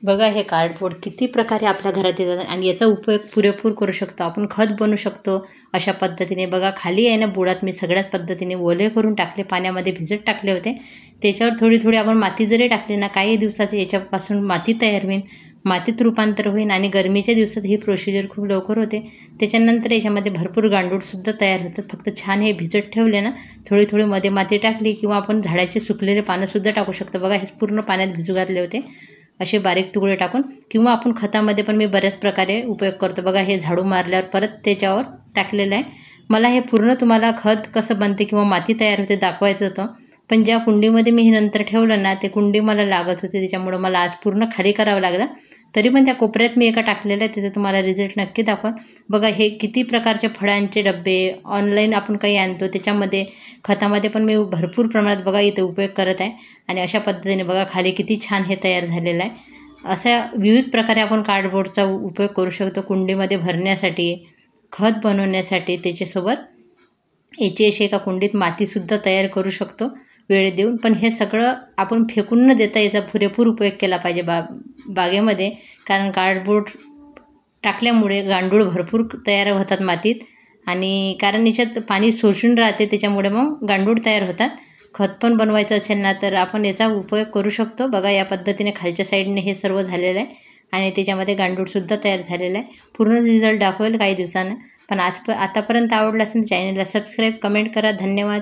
बघा हे कार्डबोर्ड किती प्रकारे आपल्या घरात येतात आणि याचा उपयोग पुरेपूर करू शकतो. आपण खत बनवू शकतो अशा पद्धतीने. बघा खाली आहे ना बुडात मी सगळ्याच पद्धतीने ओले करून टाकले, पाण्यामध्ये भिजत टाकले होते. त्याच्यावर थोडी थोडी आपण माती जरी टाकली ना, काही दिवसात याच्यापासून माती तयार होईल, मातीत रूपांतर होईल आणि गरमीच्या दिवसात ही प्रोसिजर खूप लवकर होते. त्याच्यानंतर याच्यामध्ये भरपूर गांडूळसुद्धा तयार होतात. फक्त छान हे भिजत ठेवले ना, थोडी थोडी मध्ये माती टाकली किंवा आपण झाडाचे सुकलेले पानंसुद्धा टाकू शकतो. बघा हे पूर्ण पाण्यात भिजू घातले होते असे बारीक तुकडे टाकून, किंवा आपण खतामध्ये पण मी बऱ्याच प्रकारे उपयोग करतो. बघा हे झाडू मारल्यावर परत त्याच्यावर टाकलेलं आहे. मला हे पूर्ण तुम्हाला खत कसं बनते किंवा माती तयार होते दाखवायचं होतं, पण ज्या कुंडीमध्ये मी हे नंतर ठेवलं ना, ते कुंडी मला लागत होते, त्याच्यामुळं मला आज पूर्ण खाली करावं लागलं. तरी पण त्या कोपऱ्यात मी एका टाकलेलं आहे, त्याचा तुम्हाला रिझल्ट नक्की दाखवा. बघा हे किती प्रकारचे फळांचे डबे ऑनलाईन आपण काही आणतो, त्याच्यामध्ये खतामध्ये पण मी भरपूर प्रमाणात बघा इथे उपयोग करत आहे. आणि अशा पद्धतीने बघा खाली किती छान हे तयार झालेलं आहे. अशा विविध प्रकारे आपण कार्डबोर्डचा उपयोग करू शकतो. कुंडीमध्ये भरण्यासाठी, खत बनवण्यासाठी, त्याच्यासोबत याची अशी एका कुंडीत मातीसुद्धा तयार करू शकतो वेळ देऊन. पण हे सगळं आपण फेकून न देता याचा पुरेपूर उपयोग केला पाहिजे बागेमध्ये, कारण कार्डबोर्ड टाकल्यामुळे गांडूळ भरपूर तयार होतात मातीत, आणि कारण याच्यात पाणी शोषून राहते, त्याच्यामुळे मग गांडूळ तयार होतात. खत पण बनवायचं असेल ना, तर आपण याचा उपयोग करू शकतो. बघा या पद्धतीने खालच्या साईडने हे सर्व झालेलं आहे आणि त्याच्यामध्ये गांडूळसुद्धा तयार झालेलं आहे. पूर्ण रिझल्ट दाखवेल काही दिवसानं. पण आतापर्यंत आवडलं असेल चॅनलला सबस्क्राईब, कमेंट करा. धन्यवाद.